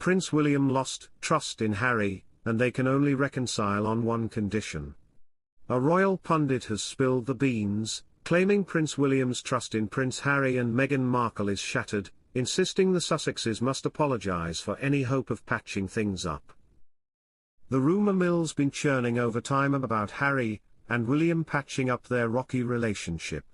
Prince William lost trust in Harry, and they can only reconcile on one condition. A royal pundit has spilled the beans, claiming Prince William's trust in Prince Harry and Meghan Markle is shattered, insisting the Sussexes must apologise for any hope of patching things up. The rumour mill's been churning over time about Harry and William patching up their rocky relationship.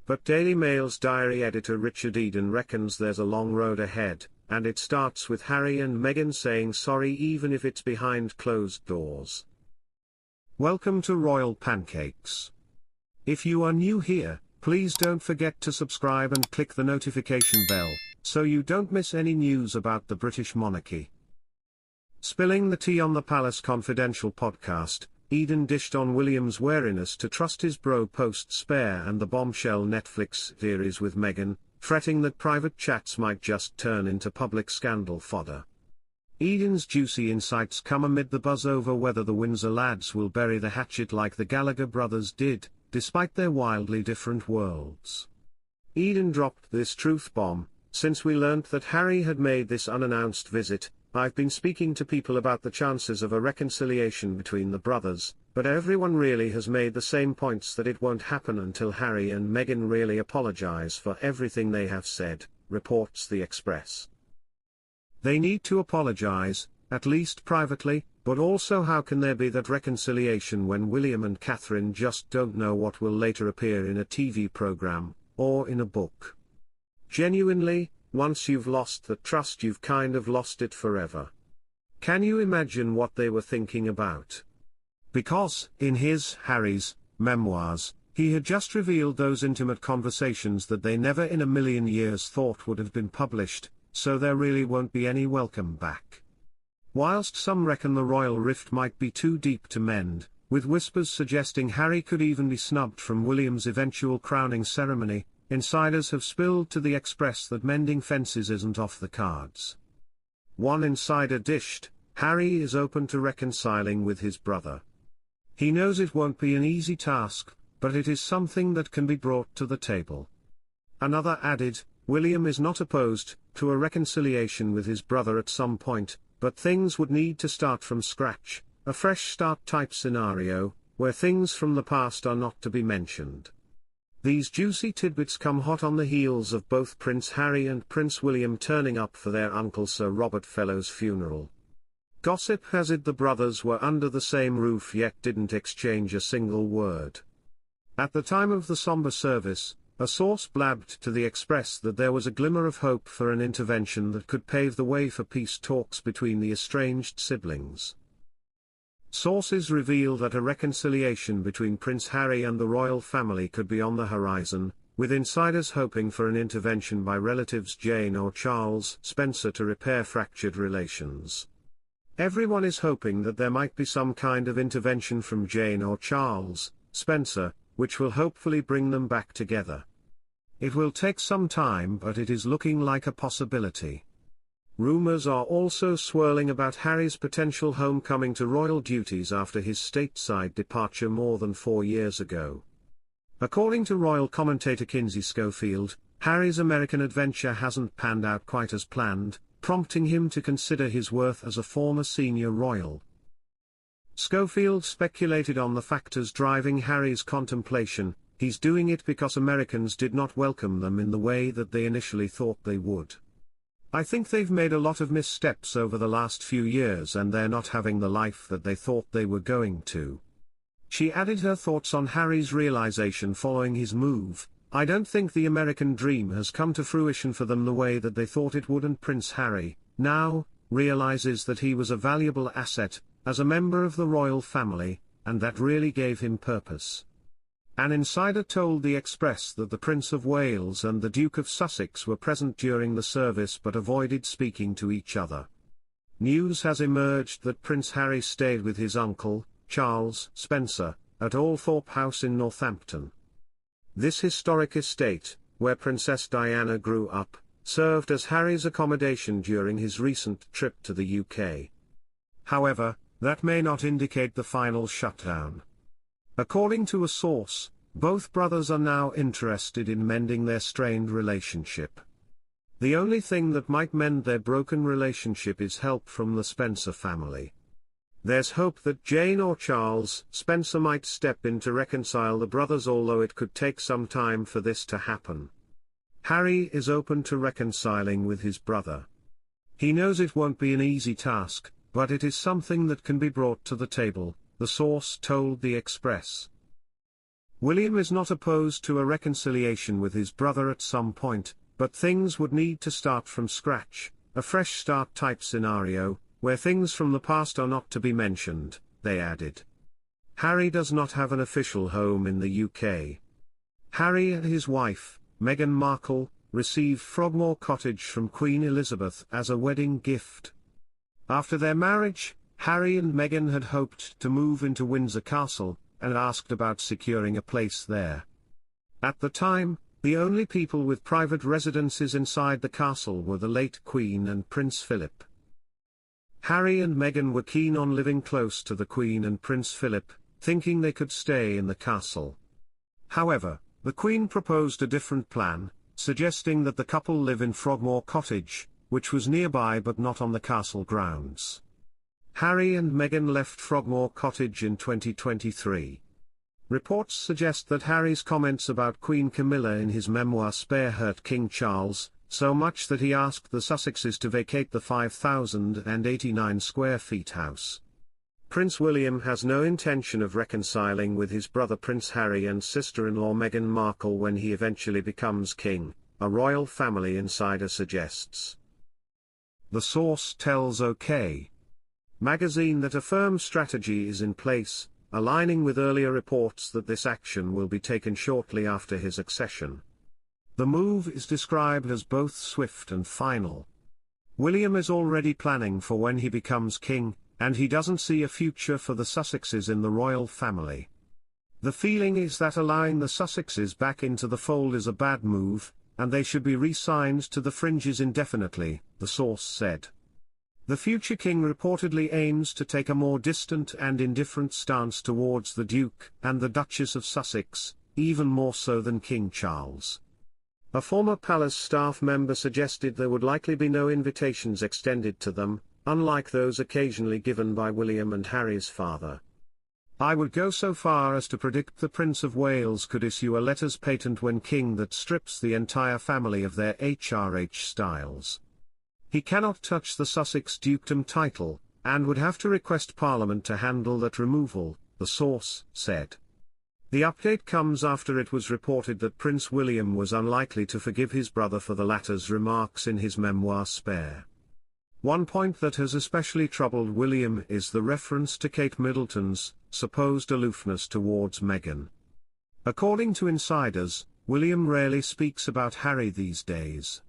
But Daily Mail's diary editor Richard Eden reckons there's a long road ahead, and it starts with Harry and Meghan saying sorry even if it's behind closed doors. Welcome to Royal Pancakes. If you are new here, please don't forget to subscribe and click the notification bell, so you don't miss any news about the British monarchy. Spilling the tea on the Palace Confidential podcast, Eden dished on William's wariness to trust his bro post spare and the bombshell Netflix series with Meghan, fretting that private chats might just turn into public scandal fodder. Eden's juicy insights come amid the buzz over whether the Windsor lads will bury the hatchet like the Gallagher brothers did, despite their wildly different worlds. Eden dropped this truth bomb: since we learnt that Harry had made this unannounced visit, I've been speaking to people about the chances of a reconciliation between the brothers, but everyone really has made the same points that it won't happen until Harry and Meghan really apologise for everything they have said, reports The Express. They need to apologise, at least privately, but also how can there be that reconciliation when William and Catherine just don't know what will later appear in a TV programme, or in a book? Genuinely, once you've lost that trust, you've kind of lost it forever. Can you imagine what they were thinking about? Because, in Harry's memoirs, he had just revealed those intimate conversations that they never in a million years thought would have been published, so there really won't be any welcome back. Whilst some reckon the royal rift might be too deep to mend, with whispers suggesting Harry could even be snubbed from William's eventual crowning ceremony, insiders have spilled to The Express that mending fences isn't off the cards. One insider dished, Harry is open to reconciling with his brother. He knows it won't be an easy task, but it is something that can be brought to the table. Another added, William is not opposed to a reconciliation with his brother at some point, but things would need to start from scratch, a fresh start type scenario, where things from the past are not to be mentioned. These juicy tidbits come hot on the heels of both Prince Harry and Prince William turning up for their uncle Sir Robert Fellowes' funeral. Gossip has it the brothers were under the same roof yet didn't exchange a single word. At the time of the somber service, a source blabbed to The Express that there was a glimmer of hope for an intervention that could pave the way for peace talks between the estranged siblings. Sources reveal that a reconciliation between Prince Harry and the royal family could be on the horizon, with insiders hoping for an intervention by relatives Jane or Charles Spencer to repair fractured relations. Everyone is hoping that there might be some kind of intervention from Jane or Charles Spencer, which will hopefully bring them back together. It will take some time, but it is looking like a possibility. Rumours are also swirling about Harry's potential homecoming to royal duties after his stateside departure more than 4 years ago. According to royal commentator Kinsey Schofield, Harry's American adventure hasn't panned out quite as planned, prompting him to consider his worth as a former senior royal. Schofield speculated on the factors driving Harry's contemplation. He's doing it because Americans did not welcome them in the way that they initially thought they would. I think they've made a lot of missteps over the last few years and they're not having the life that they thought they were going to. She added her thoughts on Harry's realization following his move. I don't think the American dream has come to fruition for them the way that they thought it would, and Prince Harry, now, realizes that he was a valuable asset, as a member of the royal family, and that really gave him purpose. An insider told The Express that the Prince of Wales and the Duke of Sussex were present during the service but avoided speaking to each other. News has emerged that Prince Harry stayed with his uncle, Charles Spencer, at Althorpe House in Northampton. This historic estate, where Princess Diana grew up, served as Harry's accommodation during his recent trip to the UK. However, that may not indicate the final shutdown. According to a source, both brothers are now interested in mending their strained relationship. The only thing that might mend their broken relationship is help from the Spencer family. There's hope that Jane or Charles Spencer might step in to reconcile the brothers, although it could take some time for this to happen. Harry is open to reconciling with his brother. He knows it won't be an easy task, but it is something that can be brought to the table, the source told the Express. William is not opposed to a reconciliation with his brother at some point, but things would need to start from scratch, a fresh start type scenario, where things from the past are not to be mentioned, they added. Harry does not have an official home in the UK. Harry and his wife, Meghan Markle, received Frogmore Cottage from Queen Elizabeth as a wedding gift. After their marriage, Harry and Meghan had hoped to move into Windsor Castle, and asked about securing a place there. At the time, the only people with private residences inside the castle were the late Queen and Prince Philip. Harry and Meghan were keen on living close to the Queen and Prince Philip, thinking they could stay in the castle. However, the Queen proposed a different plan, suggesting that the couple live in Frogmore Cottage, which was nearby but not on the castle grounds. Harry and Meghan left Frogmore Cottage in 2023. Reports suggest that Harry's comments about Queen Camilla in his memoir Spare hurt King Charles, so much that he asked the Sussexes to vacate the 5,089 square feet house. Prince William has no intention of reconciling with his brother Prince Harry and sister-in-law Meghan Markle when he eventually becomes king, a royal family insider suggests. The source tells OK magazine that a firm strategy is in place, aligning with earlier reports that this action will be taken shortly after his accession. The move is described as both swift and final. William is already planning for when he becomes king, and he doesn't see a future for the Sussexes in the royal family. The feeling is that allowing the Sussexes back into the fold is a bad move, and they should be re-signed to the fringes indefinitely, the source said. The future king reportedly aims to take a more distant and indifferent stance towards the Duke and the Duchess of Sussex, even more so than King Charles. A former palace staff member suggested there would likely be no invitations extended to them, unlike those occasionally given by William and Harry's father. I would go so far as to predict the Prince of Wales could issue a letters patent when king that strips the entire family of their HRH styles. He cannot touch the Sussex dukedom title, and would have to request Parliament to handle that removal, the source said. The update comes after it was reported that Prince William was unlikely to forgive his brother for the latter's remarks in his memoir Spare. One point that has especially troubled William is the reference to Kate Middleton's supposed aloofness towards Meghan. According to insiders, William rarely speaks about Harry these days.